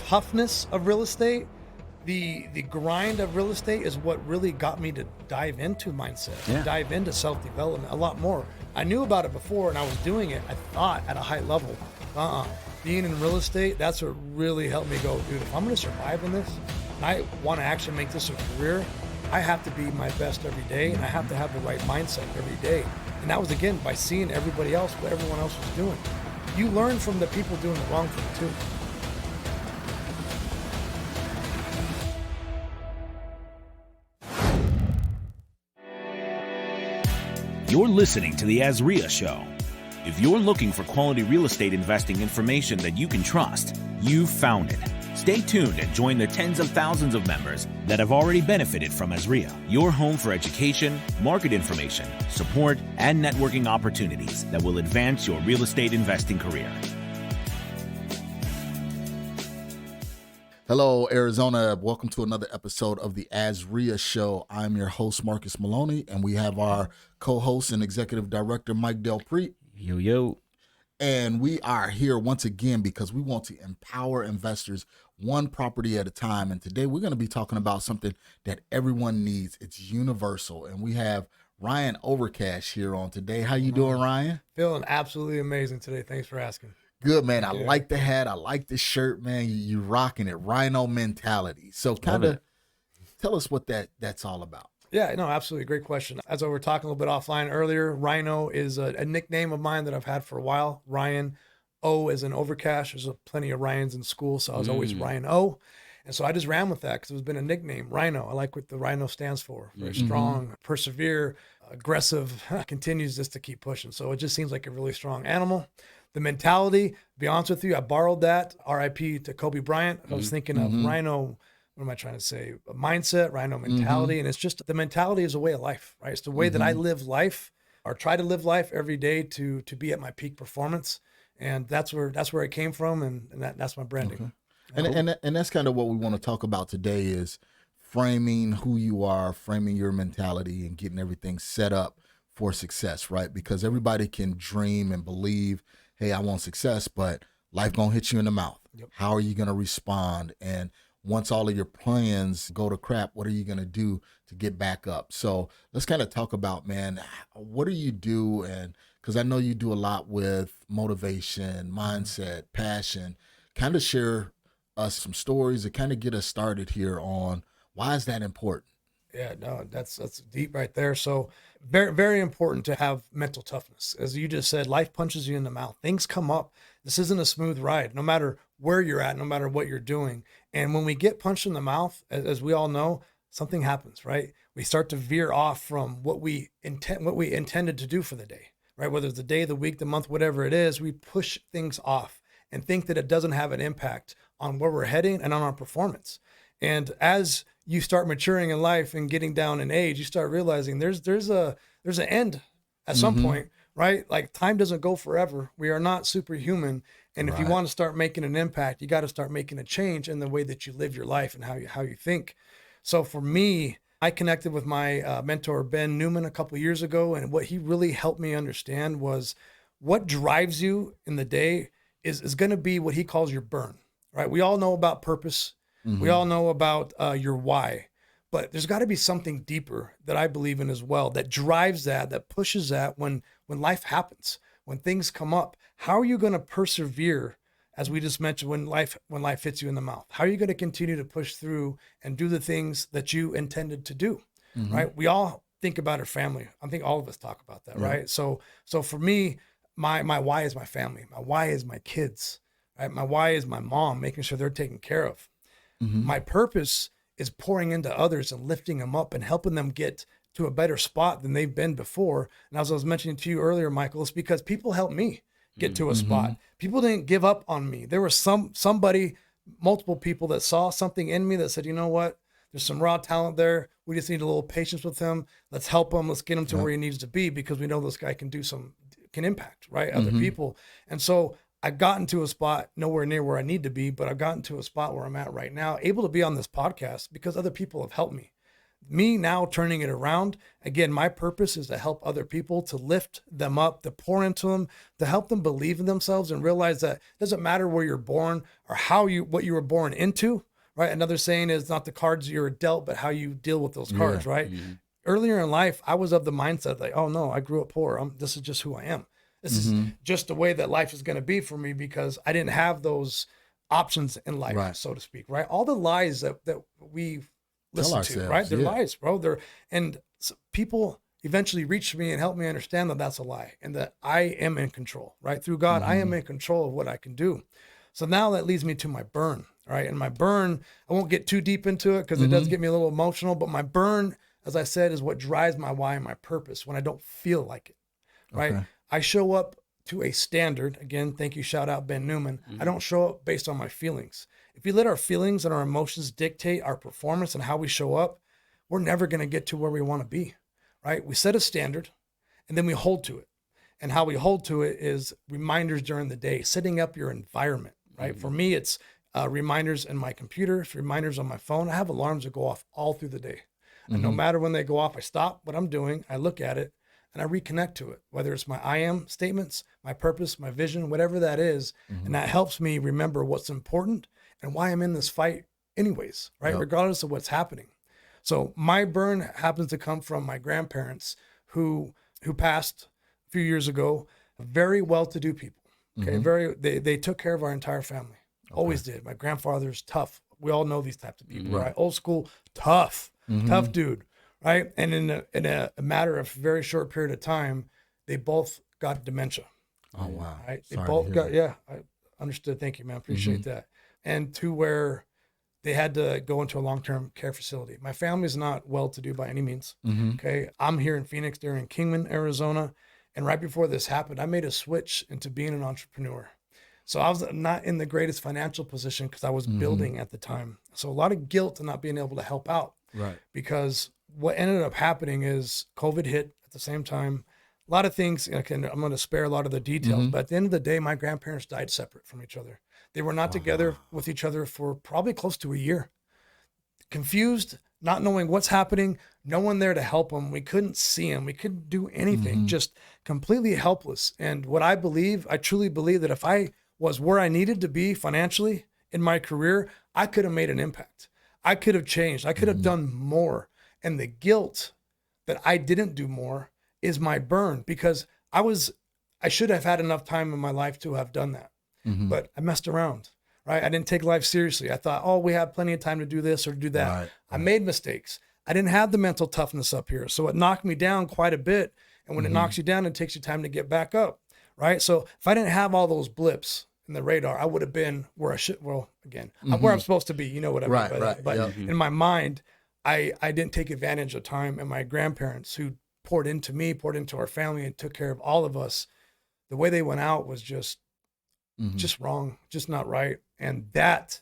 toughness of real estate, the grind of real estate is what really got me to dive into mindset, dive into self-development a lot more. I knew about it before and I was doing it, I thought, at a high level. Being in real estate, that's what really helped me go, dude, if I'm gonna survive in this, and I wanna actually make this a career, I have to be my best every day, and I have to have the right mindset every day. And that was, again, by seeing everybody else, what everyone else was doing. You learn from the people doing the wrong thing too. You're listening to The Azria Show. If you're looking for quality real estate investing information that you can trust, you've found it. Stay tuned and join the tens of thousands of members that have already benefited from Azria, your home for education, market information, support, and networking opportunities that will advance your real estate investing career. Hello, Arizona. Welcome to another episode of the Azria Show. I'm your host, Marcus Maloney, and we have our co-host and executive director, Mike Delpreet. Yo. And we are here once again because we want to empower investors one property at a time. And today we're going to be talking about something that everyone needs. It's universal. And we have Ryan Overcash here on today. How you doing, Ryan? Feeling absolutely amazing today. Thanks for asking. Good, man. I like the hat. I like the shirt, man. You rocking it. Rhino mentality. So kind of tell us what that's all about. Yeah, no, absolutely. Great question. As we were talking a little bit offline earlier, Rhino is a nickname of mine that I've had for a while. Ryan O as in Overcash. There's plenty of Ryans in school, so I was always Ryan O. And so I just ran with that because it's been a nickname. Rhino. I like what the Rhino stands for. Very strong, persevere, aggressive, continues just to keep pushing. So it just seems like a really strong animal. The mentality, to be honest with you, I borrowed that, RIP to Kobe Bryant. I was thinking of Rhino, what am I trying to say? A mindset, Rhino mentality. And it's just, the mentality is a way of life, right? It's the way that I live life, or try to live life every day to be at my peak performance. And that's where it came from. And that's my branding. Okay. And that's kind of what we want to talk about today is framing who you are, framing your mentality, and getting everything set up for success, right? Because everybody can dream and believe, hey, I want success, but life gonna hit you in the mouth. Yep. How are you gonna respond? And once all of your plans go to crap, what are you gonna do to get back up? So let's kind of talk about, man, what do you do? And because I know you do a lot with motivation, mindset, passion, kind of share us some stories to kind of get us started here on why is that important? Yeah, no, that's deep right there. So very, very important to have mental toughness. As you just said, life punches you in the mouth. Things come up. This isn't a smooth ride, no matter where you're at, no matter what you're doing. And when we get punched in the mouth, as we all know, something happens, right? We start to veer off from what we intended to do for the day, right? Whether it's the day, the week, the month, whatever it is, we push things off and think that it doesn't have an impact on where we're heading and on our performance. And as you start maturing in life and getting down in age, you start realizing there's an end at some point, right? Like time doesn't go forever. We are not superhuman. And if you want to start making an impact, you got to start making a change in the way that you live your life and how you think. So for me, I connected with my mentor, Ben Newman, a couple of years ago. And what he really helped me understand was what drives you in the day is going to be what he calls your burn, right? We all know about purpose. We all know about your why, but there's got to be something deeper that I believe in as well that drives that pushes that when life happens, when things come up. How are you going to persevere, as we just mentioned, when life hits you in the mouth? How are you going to continue to push through and do the things that you intended to do, right? We all think about our family. I think all of us talk about that, right? So for me, my why is my family. My why is my kids, right? My why is my mom, making sure they're taken care of. My purpose is pouring into others and lifting them up and helping them get to a better spot than they've been before. And as I was mentioning to you earlier, Michael, it's because people helped me get to a spot. People didn't give up on me. There was somebody, multiple people that saw something in me that said, you know what, there's some raw talent there. We just need a little patience with him. Let's help him. Let's get him to where he needs to be, because we know this guy can impact, right? Other people. And so I've gotten to a spot nowhere near where I need to be, but I've gotten to a spot where I'm at right now, able to be on this podcast because other people have helped me. me now turning it around, again, my purpose is to help other people, to lift them up, to pour into them, to help them believe in themselves and realize that it doesn't matter where you're born or what you were born into, right? Another saying is not the cards you're dealt, but how you deal with those cards, right? Earlier in life, I was of the mindset like, oh no, I grew up poor. This is just who I am. This is just the way that life is going to be for me because I didn't have those options in life, so to speak, right? All the lies that we listen to, right? They're lies, bro. And people eventually reach me and help me understand that that's a lie and that I am in control, right? Through God, I am in control of what I can do. So now that leads me to my burn, right? And my burn, I won't get too deep into it because it does get me a little emotional, but my burn, as I said, is what drives my why and my purpose when I don't feel like it, right? Okay. I show up to a standard. Again, thank you, shout out Ben Newman. I don't show up based on my feelings. If we let our feelings and our emotions dictate our performance and how we show up, we're never going to get to where we want to be, right? We set a standard and then we hold to it. And how we hold to it is reminders during the day, setting up your environment, right? For me, it's reminders in my computer, it's reminders on my phone. I have alarms that go off all through the day. And no matter when they go off, I stop what I'm doing, I look at it, and I reconnect to it, whether it's my I am statements, my purpose, my vision, whatever that is. And that helps me remember what's important and why I'm in this fight anyways, right? Regardless of what's happening. So my burn happens to come from my grandparents who passed a few years ago, very well-to-do people. Okay. They took care of our entire family. Always did. My grandfather's tough. We all know these types of people, right? Old school, tough dude. Right. And in a matter of very short period of time, they both got dementia. Oh, wow. Right. They both got, I understood. Thank you, man. Appreciate that. And to where they had to go into a long-term care facility. My family's not well-to-do by any means. Okay. I'm here in Phoenix, they're in Kingman, Arizona. And right before this happened, I made a switch into being an entrepreneur. So I was not in the greatest financial position because I was building at the time. So a lot of guilt in not being able to help out. Right. Because what ended up happening is COVID hit at the same time. A lot of things, I'm going to spare a lot of the details, but at the end of the day, my grandparents died separate from each other. They were not together with each other for probably close to a year. Confused, not knowing what's happening, no one there to help them. We couldn't see them. We couldn't do anything, just completely helpless. And what I truly believe that if I was where I needed to be financially in my career, I could have made an impact. I could have changed. I could have done more. And the guilt that I didn't do more is my burn because I should have had enough time in my life to have done that. But I messed around, right? I didn't take life seriously. I thought, we have plenty of time to do this or do that. Right. I made mistakes. I didn't have the mental toughness up here. So it knocked me down quite a bit. And when it knocks you down, it takes you time to get back up, right? So if I didn't have all those blips in the radar, I would have been where I should, where I'm supposed to be. You know what I mean by that. But in my mind, I didn't take advantage of time, and my grandparents who poured into me, poured into our family and took care of all of us, the way they went out was just wrong, just not right. And that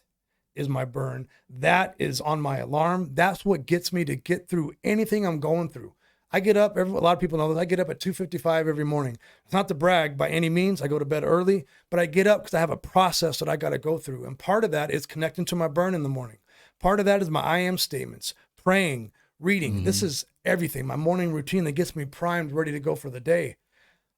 is my burn. That is on my alarm. That's what gets me to get through anything I'm going through. I get up, a lot of people know this, I get up at 2:55 every morning. It's not to brag by any means. I go to bed early, but I get up because I have a process that I got to go through. And part of that is connecting to my burn in the morning. Part of that is my I am statements, praying, reading. This is everything. My morning routine that gets me primed, ready to go for the day.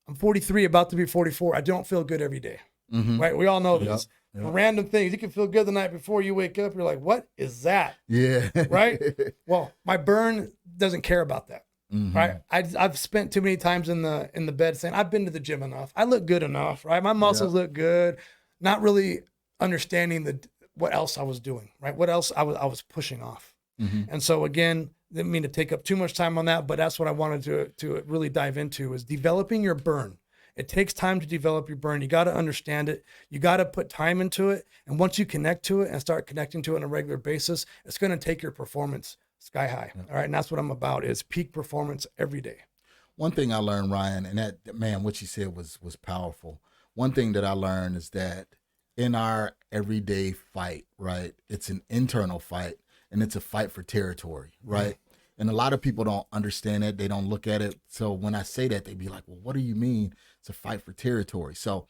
I'm 43, about to be 44. I don't feel good every day, right? We all know this. Random things. You can feel good the night before you wake up. You're like, what is that? Yeah. Right? Well, my burn doesn't care about that. Right? I've spent too many times in the bed saying, I've been to the gym enough. I look good enough, right? My muscles look good. Not really understanding what else I was doing, right? What else I was pushing off. And so again, didn't mean to take up too much time on that, but that's what I wanted to really dive into is developing your burn. It takes time to develop your burn. You got to understand it. You got to put time into it. And once you connect to it and start connecting to it on a regular basis, it's going to take your performance sky high. All right. And that's what I'm about is peak performance every day. One thing I learned, Ryan, and that, man, what you said was powerful. One thing that I learned is that in our everyday fight, right, it's an internal fight and it's a fight for territory, right? And a lot of people don't understand it. They don't look at it. So when I say that, they be like, well, what do you mean it's a fight for territory? So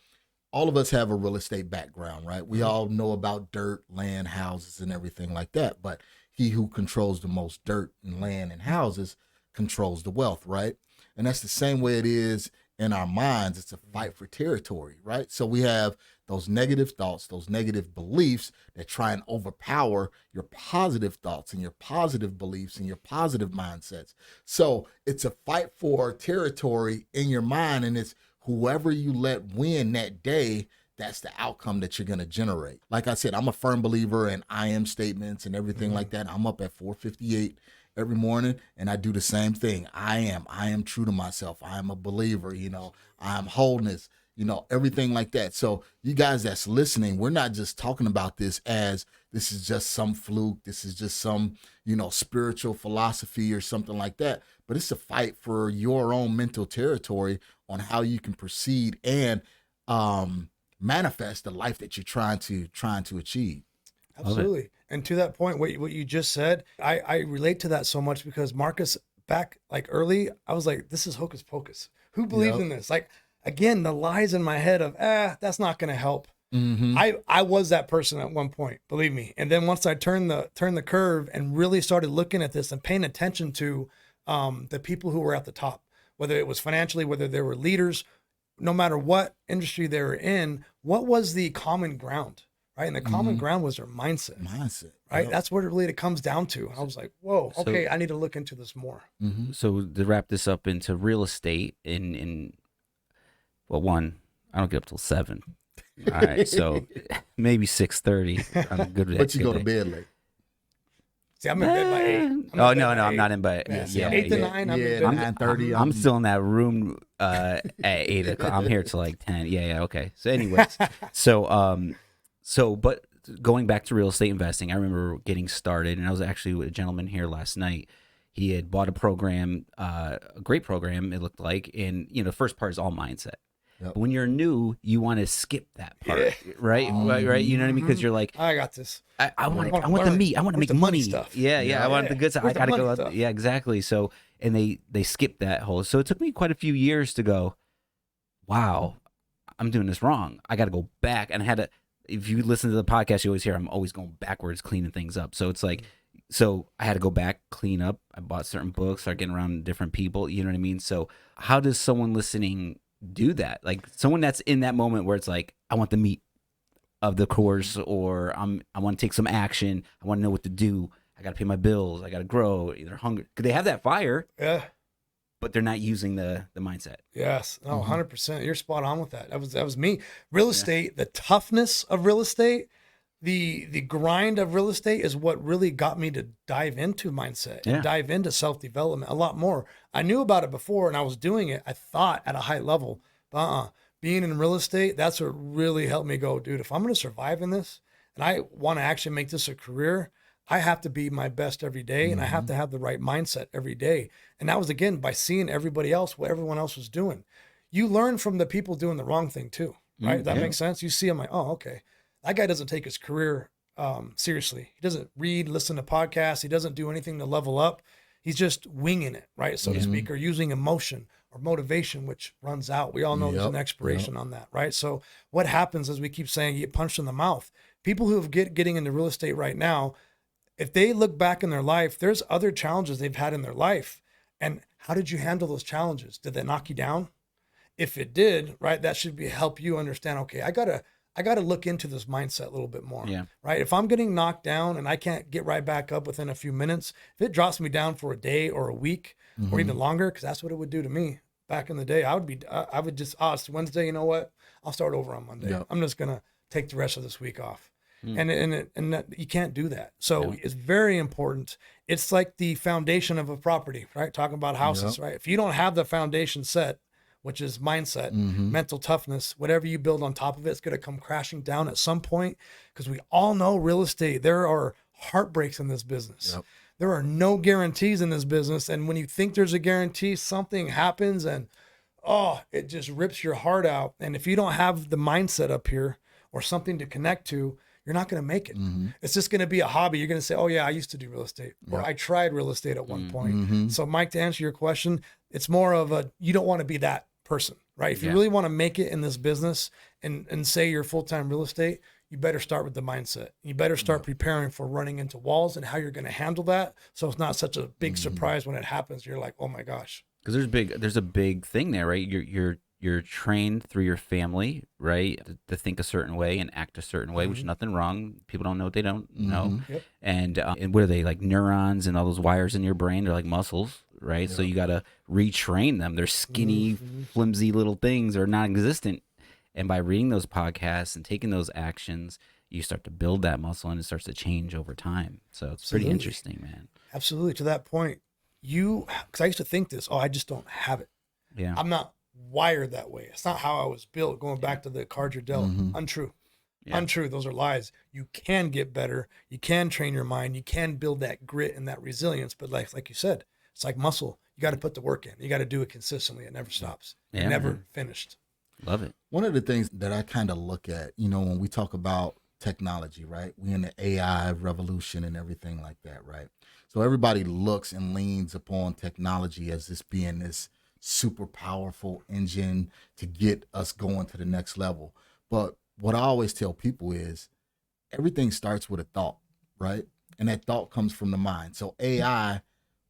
all of us have a real estate background, right? We all know about dirt, land, houses, and everything like that. But he who controls the most dirt and land and houses controls the wealth, right? And that's the same way it is in our minds. It's a fight for territory, right? So we have those negative thoughts, those negative beliefs that try and overpower your positive thoughts and your positive beliefs and your positive mindsets. So it's a fight for territory in your mind, and it's whoever you let win that day, that's the outcome that you're going to generate. Like I said, I'm a firm believer in I am statements and everything like that. I'm up at 4:58 every morning, and I do the same thing. I am true to myself. I am a believer, I am wholeness, everything like that. So you guys that's listening, we're not just talking about this as this is just some fluke. This is just some, spiritual philosophy or something like that. But it's a fight for your own mental territory on how you can proceed and manifest the life that you're trying to achieve. Absolutely. And to that point, what you just said, I relate to that so much because Marcus, back like early, I was like, this is hocus pocus. Who believes in this? Like, again, the lies in my head of, that's not going to help. Mm-hmm. I was that person at one point, believe me. And then once I turned the curve and really started looking at this and paying attention to the people who were at the top, whether it was financially, whether they were leaders, no matter what industry they were in, what was the common ground? Right. And the common ground was their mindset. Right. Yep. That's what it really comes down to. I was like, whoa, okay, I need to look into this more. Mm-hmm. So to wrap this up into real estate one, I don't get up till 7. All right. So maybe 6:30. I'm good with that. But you go to bed late. See, I'm in bed by 8. I'm not in bed. Yeah, 8 to 9. I'm in bed. 9:30. I'm still in that room at 8 o'clock. I'm here till like 10. Yeah. Okay. So anyways, but going back to real estate investing, I remember getting started, and I was actually with a gentleman here last night. He had bought a program, a great program, it looked like. And, the first part is all mindset. Yep. But when you're new, you want to skip that part, right? Right? You know what I mean? Because you're like, I got this. I want the meat. I want to make money. Stuff. Yeah. I want the good stuff. I got to go out. Yeah, exactly. So, and they skipped that whole. So it took me quite a few years to go, wow, I'm doing this wrong. I got to go back. And I had to, if you listen to the podcast, you always hear I'm always going backwards, cleaning things up. So it's like, so I had to go back, clean up. I bought certain books, start getting around different people. You know what I mean? So how does someone listening do that? Like someone that's in that moment where it's like, I want the meat of the course, or I want to take some action. I want to know what to do. I got to pay my bills. I got to grow. They're hungry. Could they have that fire? Yeah. But they're not using the mindset. Yes. No, 100%. You're spot on with that. That was me. Real estate, the toughness of real estate, the grind of real estate is what really got me to dive into mindset and dive into self-development a lot more. I knew about it before and I was doing it, I thought, at a high level. But being in real estate, that's what really helped me go, dude, if I'm going to survive in this and I want to actually make this a career, I have to be my best every day, and I have to have the right mindset every day. And that was, again, by seeing everybody else, what everyone else was doing. You learn from the people doing the wrong thing too, right? That makes sense. You see them like, oh, okay, that guy doesn't take his career seriously. He doesn't read, listen to podcasts. He doesn't do anything to level up. He's just winging it, right? So to speak, or using emotion or motivation, which runs out. We all know there's an expiration on that, right? So what happens, as we keep saying, you get punched in the mouth. People who have getting into real estate right now, if they look back in their life, there's other challenges they've had in their life. And how did you handle those challenges? Did that knock you down? If it did, right, that should help you understand, okay, I gotta look into this mindset a little bit more, right? If I'm getting knocked down and I can't get right back up within a few minutes, if it drops me down for a day or a week or even longer, because that's what it would do to me back in the day, I would just, it's Wednesday, you know what? I'll start over on Monday. Yep. I'm just going to take the rest of this week off. And you can't do that. So it's very important. It's like the foundation of a property, right? Talking about houses, right? If you don't have the foundation set, which is mindset, mental toughness, whatever you build on top of it, it's going to come crashing down at some point, because we all know real estate, there are heartbreaks in this business. Yep. There are no guarantees in this business. And when you think there's a guarantee, something happens and, it just rips your heart out. And if you don't have the mindset up here or something to connect to, you're not going to make it. It's just going to be a hobby. You're going to say, oh yeah, I used to do real estate, or I tried real estate at one point. So Mike, to answer your question, it's more of you don't want to be that person, right? If you really want to make it in this business and say you're full-time real estate, you better start with the mindset. You better start preparing for running into walls and how you're going to handle that. So it's not such a big surprise when it happens. You're like, oh my gosh. Because there's a big thing there, right? You're trained through your family, right, to think a certain way and act a certain way, which is nothing wrong. People don't know what they don't know. Yep. And what are they, like neurons and all those wires in your brain? They're like muscles, right? So you got to retrain them. They're skinny, flimsy little things are non-existent. And by reading those podcasts and taking those actions, you start to build that muscle and it starts to change over time. So it's pretty interesting, man. Absolutely. To that point, because I used to think this, I just don't have it. Yeah. I'm not wired that way. It's not how I was built. Going back to the cards you're dealt. Untrue. Yeah. Untrue. Those are lies. You can get better. You can train your mind. You can build that grit and that resilience. But like you said, it's like muscle. You got to put the work in. You got to do it consistently. It never stops. You're never finished. Love it. One of the things that I kind of look at, when we talk about technology, right? We in the AI revolution and everything like that, right? So everybody looks and leans upon technology as this being this super powerful engine to get us going to the next level. But what I always tell people is everything starts with a thought, right? And that thought comes from the mind. So AI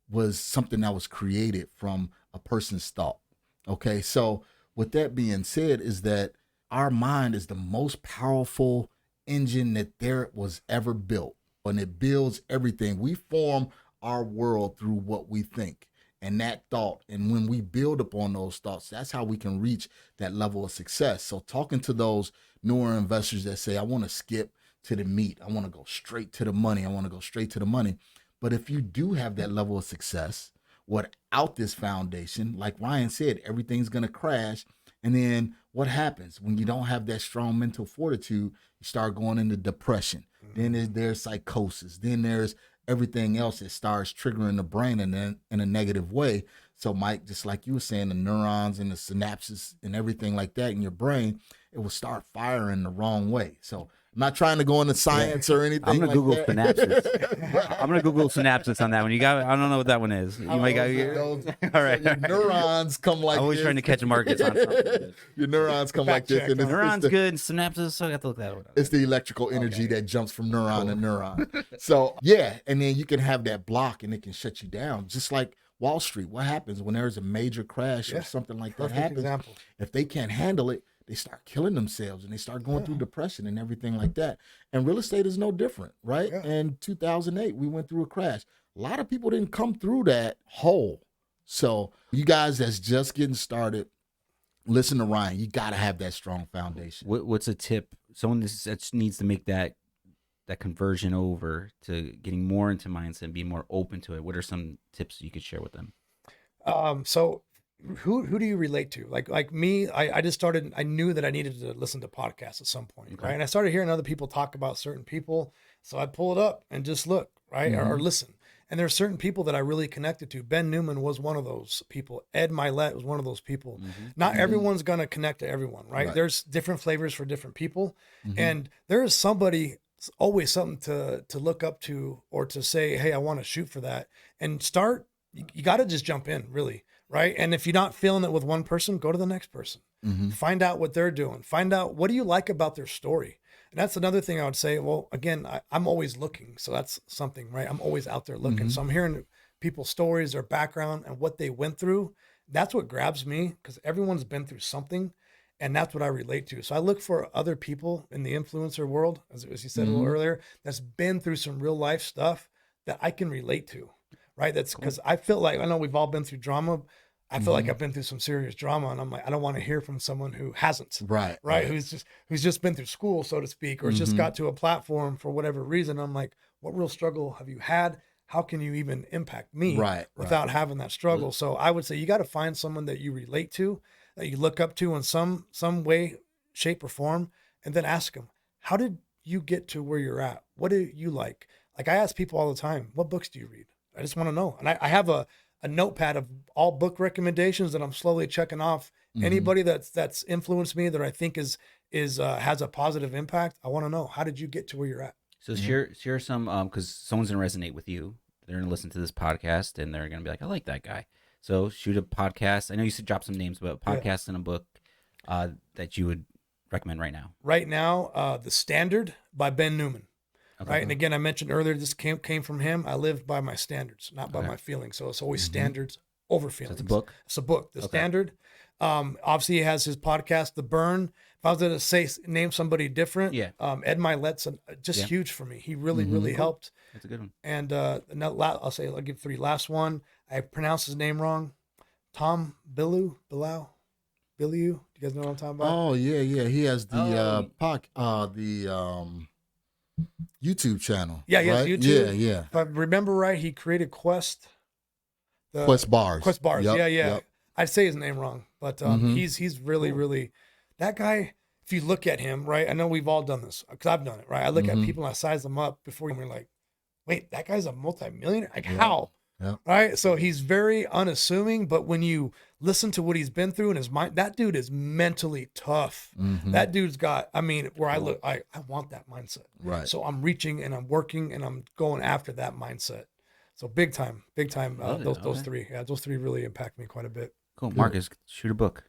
was something that was created from a person's thought. Okay. So with that being said, is that our mind is the most powerful engine that there was ever built, and it builds everything. We form our world through what we think and that thought. And when we build upon those thoughts, that's how we can reach that level of success. So talking to those newer investors that say, I want to skip to the meat, I want to go straight to the money, I want to go straight to the money. But if you do have that level of success without this foundation, like Ryan said, everything's going to crash. And then what happens when you don't have that strong mental fortitude? You start going into depression. Then there's psychosis. Then there's everything else that starts triggering the brain in a negative way. So Mike, just like you were saying, the neurons and the synapses and everything like that in your brain, it will start firing the wrong way. So I'm not trying to go into science or anything. I'm gonna like Google that. synapses. I'm gonna Google synapses on that one. I don't know what that one is. You might got all right. So your neurons come like I'm always this. trying to catch markets on something. Your neurons come like this. And Neurons good, synapses. So I got to look that one up. It's the electrical energy that jumps from neuron to neuron. So yeah, and then you can have that block and it can shut you down. Just like Wall Street. What happens when there's a major crash or something like that happens? Example. If they can't handle it, they start killing themselves and they start going through depression and everything like that. And real estate is no different, right? Yeah. In 2008, we went through a crash. A lot of people didn't come through that whole. So you guys that's just getting started, listen to Ryan. You got to have that strong foundation. What's a tip? Someone that needs to make that conversion over to getting more into mindset and be more open to it. What are some tips you could share with them? So who do you relate to? Like me, I just started, I knew that I needed to listen to podcasts at some point, right? And I started hearing other people talk about certain people. So I pull it up and just look, right? Or listen. And there are certain people that I really connected to. Ben Newman was one of those people. Ed Milet was one of those people. Not everyone's going to connect to everyone, right? There's different flavors for different people. And there is somebody, always something to look up to or to say, hey, I want to shoot for that. And start, you got to just jump in, really. Right. And if you're not feeling it with one person, go to the next person. Find out what they're doing. Find out what do you like about their story. And that's another thing I would say. Well, again, I'm always looking. So that's something, right? I'm always out there looking. So I'm hearing people's stories, their background and what they went through. That's what grabs me because everyone's been through something. And that's what I relate to. So I look for other people in the influencer world, as you said a little earlier, that's been through some real life stuff that I can relate to. Right. That's because I feel like, I know we've all been through drama. I feel like I've been through some serious drama and I'm like, I don't want to hear from someone who hasn't. Right. Who's just been through school, so to speak, or just got to a platform for whatever reason. I'm like, what real struggle have you had? How can you even impact me without having that struggle? So I would say you got to find someone that you relate to, that you look up to in some way, shape or form, and then ask them, how did you get to where you're at? What do you like? Like I ask people all the time, what books do you read? I just want to know. And I have a notepad of all book recommendations that I'm slowly checking off. Anybody that's influenced me that I think is has a positive impact. I want to know, how did you get to where you're at? So share some, because someone's going to resonate with you. They're going to listen to this podcast and they're going to be like, I like that guy. So shoot a podcast. I know you should drop some names, but a podcast and a book that you would recommend right now. Right now, The Standard by Ben Newman. Okay. Right. And again, I mentioned earlier, this came from him. I live by my standards, not by my feelings. So it's always standards over feelings. So it's a book? It's a book, The Standard. Obviously, he has his podcast, The Burn. If I was going to name somebody different, Ed Milet's just huge for me. He really, really helped. That's a good one. And I'll give 3. Last one, I pronounced his name wrong. Tom Bilyeu. Do you guys know what I'm talking about? Oh yeah. He has the YouTube channel. Yeah, he has right? YouTube. Yeah. If I remember right, he created Quest. Quest Bars. Quest Bars. Yep, Yeah. yep. I'd say his name wrong, but he's really, really that guy. If you look at him, right, I know we've all done this because I've done it, right? I look at people and I size them up before we're like, wait, that guy's a multimillionaire? Like how? Yeah. Right? So he's very unassuming, but when you listen to what he's been through in his mind, that dude is mentally tough. That dude's got, I look, I want that mindset. Right. So I'm reaching and I'm working and I'm going after that mindset. So big time. Those 3. Yeah, those 3 really impact me quite a bit. Cool. Marcus, shoot a book.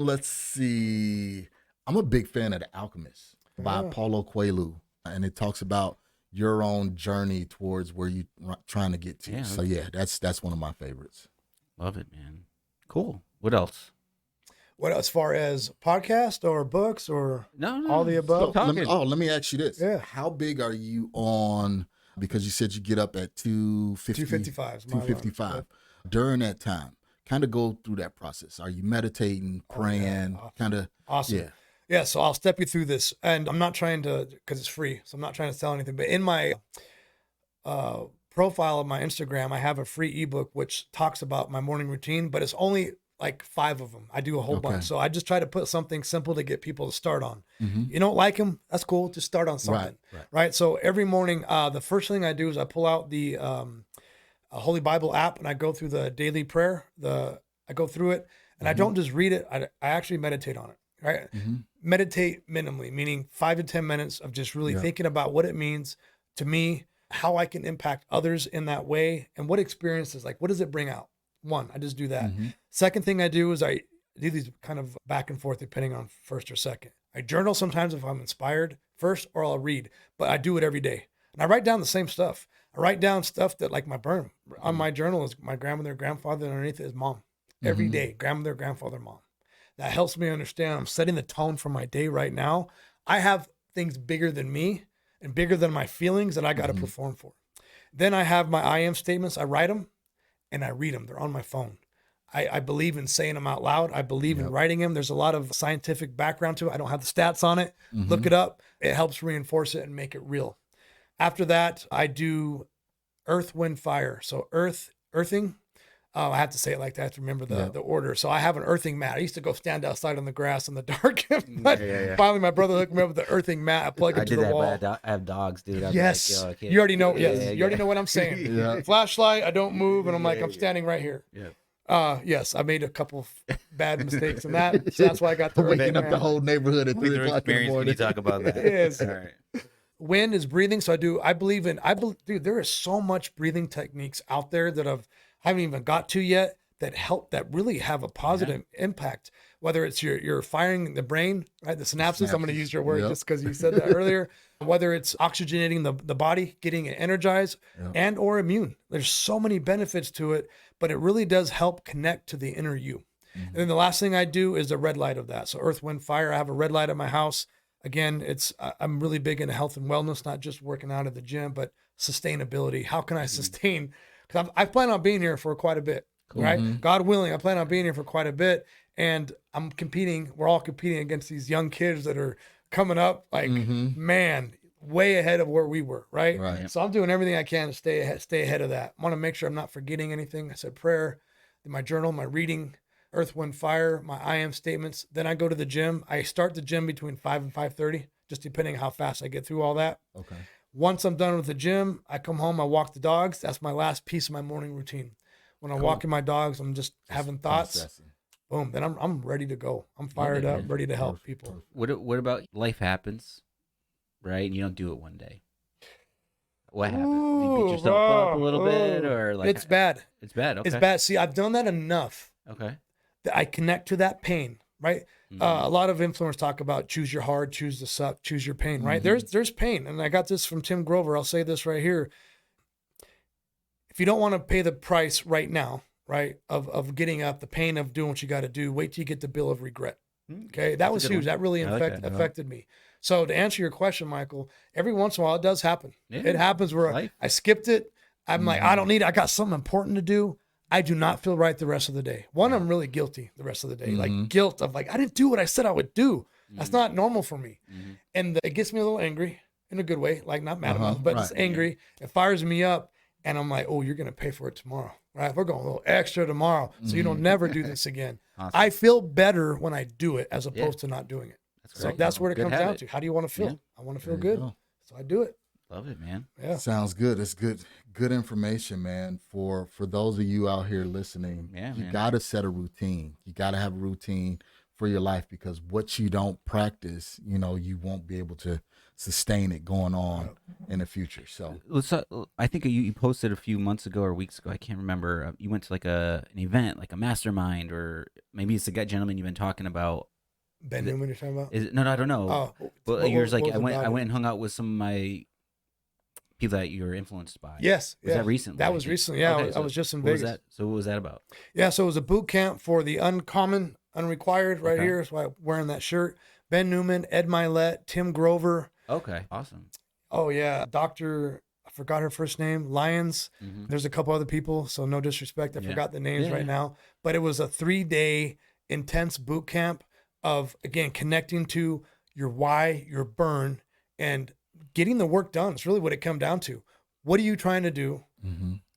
Let's see. I'm a big fan of The Alchemist by Paulo Coelho, and it talks about your own journey towards where you're trying to get to. So that's one of my favorites. Love it, man. Cool. What else? What as far as podcast or books or No, all the above? Let me ask you this. Yeah. How big are you on, because you said you get up at 2:55. 2:55. During that time, kind of go through that process. Are you meditating, praying, kind of? Awesome. Yeah. So I'll step you through this, and I'm not trying to, because it's free, so I'm not trying to sell anything. But in my profile of my Instagram, I have a free ebook which talks about my morning routine, but it's only like 5 of them. I do a whole bunch, so I just try to put something simple to get people to start on. You don't like them? That's cool. Just start on something, right? So every morning, the first thing I do is I pull out the Holy Bible app and I go through the daily prayer. I go through it, and I don't just read it. I actually meditate on it. Right? Meditate minimally, meaning 5 to 10 minutes of just really thinking about what it means to me, how I can impact others in that way, and what experiences, like, what does it bring out? 1, I just do that. Second thing I do is I do these kind of back and forth depending on first or second. I journal sometimes if I'm inspired first, or I'll read, but I do it every day. And I write down the same stuff. I write down stuff that, like, my burn on my journal is my grandmother, grandfather, and underneath it is mom. Every day, grandmother, grandfather, mom. That helps me understand I'm setting the tone for my day right now. I have things bigger than me and bigger than my feelings that I got to perform for. Then I have my I am statements. I write them and I read them. They're on my phone. I believe in saying them out loud. I believe in writing them. There's a lot of scientific background to it. I don't have the stats on it. Look it up. It helps reinforce it and make it real. After that, I do earth, wind, fire. So earthing. I have to say it like that to remember the order. So I have an earthing mat. I used to go stand outside in the grass in the dark. But finally, my brother hooked me up with the earthing mat. I plug it to the wall. But I have dogs, dude. Yes. You already know. You already know what I'm saying. Flashlight. I don't move. And I'm like, I'm standing right here. Yes, I made a couple bad mistakes in that. So that's why I got the waking up the whole neighborhood at 3 o'clock in the morning. Can you talk about that? It is. All right. Wind is breathing. So I believe, dude, there is so much breathing techniques out there that I haven't even got to yet that really have a positive impact. Whether it's you're firing the brain, right? The synapses. I'm going to use your word just because you said that earlier. Whether it's oxygenating the body, getting it energized, and or immune. There's so many benefits to it, but it really does help connect to the inner you. And then the last thing I do is the red light of that. So earth, wind, fire. I have a red light at my house. Again, I'm really big into health and wellness, not just working out at the gym, but sustainability. How can I sustain? Because I plan on being here for quite a bit, right? God willing, I plan on being here for quite a bit. And I'm competing. We're all competing against these young kids that are coming up, like, man, way ahead of where we were, right? So I'm doing everything I can to stay ahead of that. I want to make sure I'm not forgetting anything. I said prayer, my journal, my reading, earth, wind, fire, my I am statements. Then I go to the gym. I start the gym between 5 and 5:30, just depending how fast I get through all that. Okay. Once I'm done with the gym, I come home, I walk the dogs. That's my last piece of my morning routine. When I'm walking my dogs, I'm just having thoughts. Processing. Boom. Then I'm ready to go. I'm fired up, ready to help people. What about life happens, right? And you don't do it one day. What happened? You beat yourself up a little bit, or like it's bad. It's bad. Okay. It's bad. See, I've done that enough Okay. that I connect to that pain, right? A lot of influencers talk about choose your hard, choose the suck, choose your pain, right? There's pain. And I got this from Tim Grover. I'll say this right here. If you don't want to pay the price right now, right, of getting up, the pain of doing what you got to do, wait till you get the bill of regret. Okay. That was huge. That really affected me. So to answer your question, Michael, every once in a while it does happen. Yeah. It happens where I skipped it. I'm like, I don't need it. I got something important to do. I do not feel right the rest of the day. One, I'm really guilty the rest of the day. Like guilt of like, I didn't do what I said I would do. That's not normal for me. And it gets me a little angry in a good way, like not mad about it, but it's angry. It fires me up. And I'm like, oh, you're going to pay for it tomorrow, right? We're going a little extra tomorrow. So you don't never do this again. Awesome. I feel better when I do it as opposed to not doing it. So that's where it comes down to. How do you want to feel? Yeah. I want to feel good. So I do it. Love it, man. Yeah. Sounds good. It's good information, man. For those of you out here listening, you got to set a routine. You got to have a routine for your life, because what you don't practice, you won't be able to sustain it going on in the future. So I think you posted a few months ago or weeks ago, I can't remember. You went to like an event, like a mastermind, or maybe it's the guy gentleman you've been talking about. Ben Newman, you're talking about? No, I don't know. Oh, well, yours like I went and hung out with some of my people that you were influenced by. Yes. Was that recently? That was recently. Yeah, okay, I was just in Vegas. So what was that about? Yeah, so it was a boot camp for the uncommon, unrequired right here. So I'm wearing that shirt. Ben Newman, Ed Milet, Tim Grover. Okay, awesome. Oh, yeah. Dr. I forgot her first name, Lyons. There's a couple other people, so no disrespect. I forgot the names right now. But it was a 3-day intense boot camp of, again, connecting to your why, your burn, and getting the work done. It's really what it comes down to. What are you trying to do?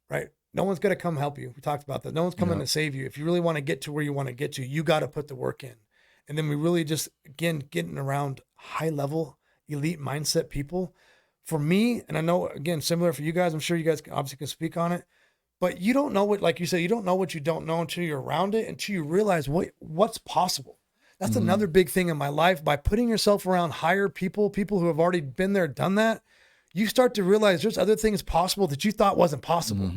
Right? No one's going to come help you. We talked about that. No one's coming to save you. If you really want to get to where you want to get to, you got to put the work in. And then we really just, again, getting around high level, elite mindset people. For me, and I know, again, similar for you guys, I'm sure you guys obviously can speak on it, but you don't know what, like you said, you don't know what you don't know until you're around it, until you realize what's possible. That's another big thing in my life. By putting yourself around higher people who have already been there, done that, you start to realize there's other things possible that you thought wasn't possible.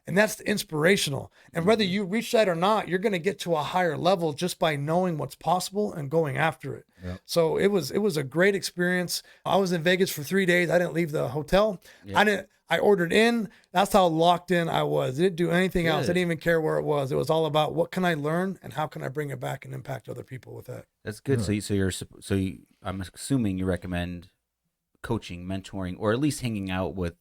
And that's inspirational. And whether you reach that or not, you're going to get to a higher level just by knowing what's possible and going after it. Yep. So it was a great experience. I was in Vegas for 3 days. I didn't leave the hotel. Yep. I ordered in. That's how locked in I was. I didn't do anything else. I didn't even care where it was. It was all about what can I learn and how can I bring it back and impact other people with that. That's good. Yeah. I'm assuming you recommend coaching, mentoring, or at least hanging out with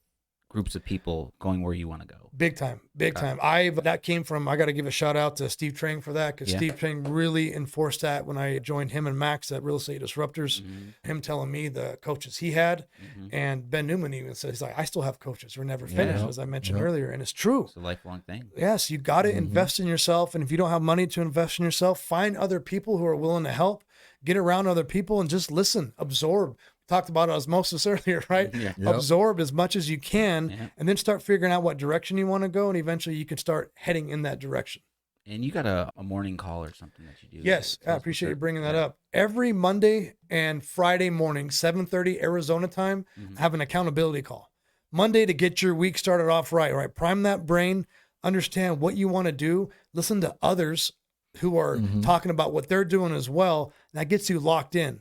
groups of people going where you want to go. Big time. That came from, I got to give a shout out to Steve Trang for that, because Steve Trang really enforced that when I joined him and Max at Real Estate Disruptors. Him telling me the coaches he had, and Ben Newman even says, he's like, I still have coaches. We're never finished, as I mentioned earlier. And it's true. It's a lifelong thing. Yes, you got to invest in yourself. And if you don't have money to invest in yourself, find other people who are willing to help, get around other people and just listen, absorb. Talked about osmosis earlier, right? Absorb as much as you can, and then start figuring out what direction you want to go, and eventually you can start heading in that direction. And you got a morning call or something that you do. Yes, I appreciate you bringing that up. Every Monday and Friday morning, 7:30 Arizona time, I have an accountability call. Monday to get your week started off right? Prime that brain, understand what you want to do, listen to others who are talking about what they're doing as well, and that gets you locked in.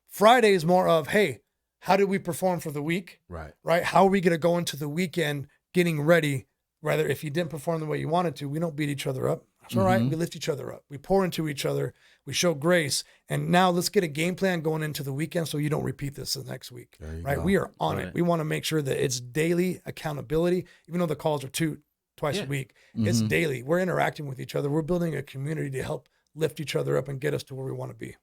Friday is more of, hey, how did we perform for the week? Right? How are we going to go into the weekend getting ready? Rather, if you didn't perform the way you wanted to, we don't beat each other up. That's all right. We lift each other up. We pour into each other. We show grace. And now let's get a game plan going into the weekend so you don't repeat this the next week. Right? Go. We are on it. We want to make sure that it's daily accountability, even though the calls are twice a week. It's daily. We're interacting with each other. We're building a community to help lift each other up and get us to where we want to be.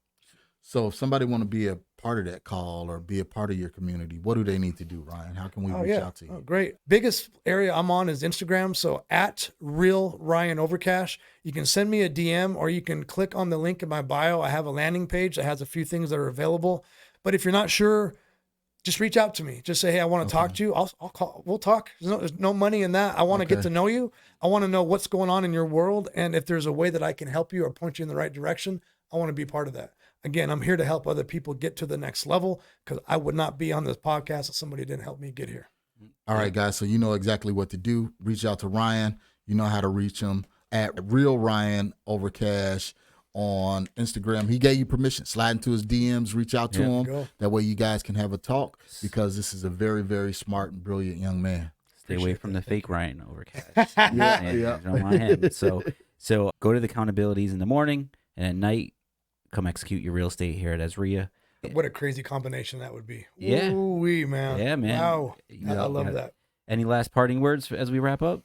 So if somebody want to be a part of that call or be a part of your community, what do they need to do, Ryan? How can we reach out to you? Great. Biggest area I'm on is Instagram. So at Real Ryan Overcash, you can send me a DM or you can click on the link in my bio. I have a landing page that has a few things that are available. But if you're not sure, just reach out to me. Just say, hey, I want to talk to you. I'll call. We'll talk. There's no money in that. I want to get to know you. I want to know what's going on in your world. And if there's a way that I can help you or point you in the right direction, I want to be part of that. Again, I'm here to help other people get to the next level, because I would not be on this podcast if somebody didn't help me get here. All right, guys. So you know exactly what to do. Reach out to Ryan. You know how to reach him at Real Ryan Overcash on Instagram. He gave you permission. Slide into his DMs. Reach out to him. Go. That way you guys can have a talk, because this is a very, very smart and brilliant young man. Stay away from the fake Ryan Overcash. Yeah. Don't want him. So go to the accountabilities in the morning, and at night, come execute your real estate here at Azria. What a crazy combination that would be. Yeah. Ooh-wee, man. Yeah, man. Wow. You I know, love that. Any last parting words as we wrap up?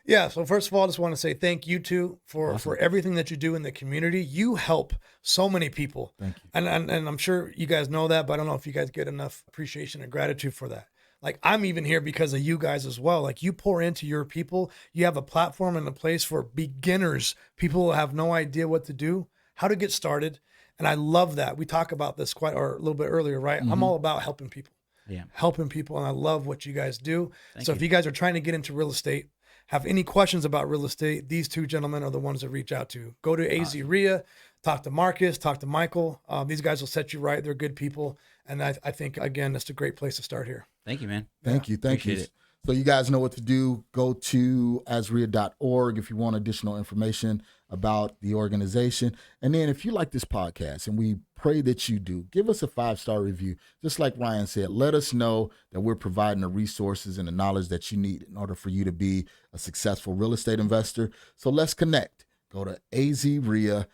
Yeah. So first of all, I just want to say thank you two for Awesome. everything that you do in the community. You help so many people. Thank you. And I'm sure you guys know that, but I don't know if you guys get enough appreciation and gratitude for that. Like, I'm even here because of you guys as well. Like, you pour into your people. You have a platform and a place for beginners, people who have no idea what to do, how to get started. And I love that. We talk about this a little bit earlier, right? I'm all about helping people. Yeah. Helping people. And I love what you guys do. Thank So you. if you guys are trying to get into real estate, have any questions about real estate, these two gentlemen are the ones to reach out to. Go to AZ RIA, talk to Marcus, talk to Michael. These guys will set you right. They're good people. And I think, again, that's a great place to start here. Thank you, man. Thank you. Appreciate it. So you guys know what to do. Go to azria.org if you want additional information about the organization. And then if you like this podcast, and we pray that you do, give us a 5-star review. Just like Ryan said, let us know that we're providing the resources and the knowledge that you need in order for you to be a successful real estate investor. So let's connect. Go to azria.org.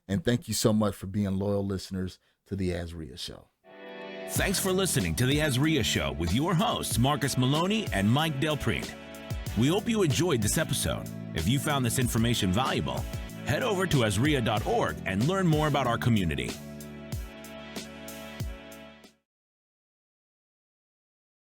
And thank you so much for being loyal listeners to the Azria Show. Thanks for listening to the Azria Show with your hosts, Marcus Maloney and Mike Delprete. We hope you enjoyed this episode. If you found this information valuable, head over to azria.org and learn more about our community.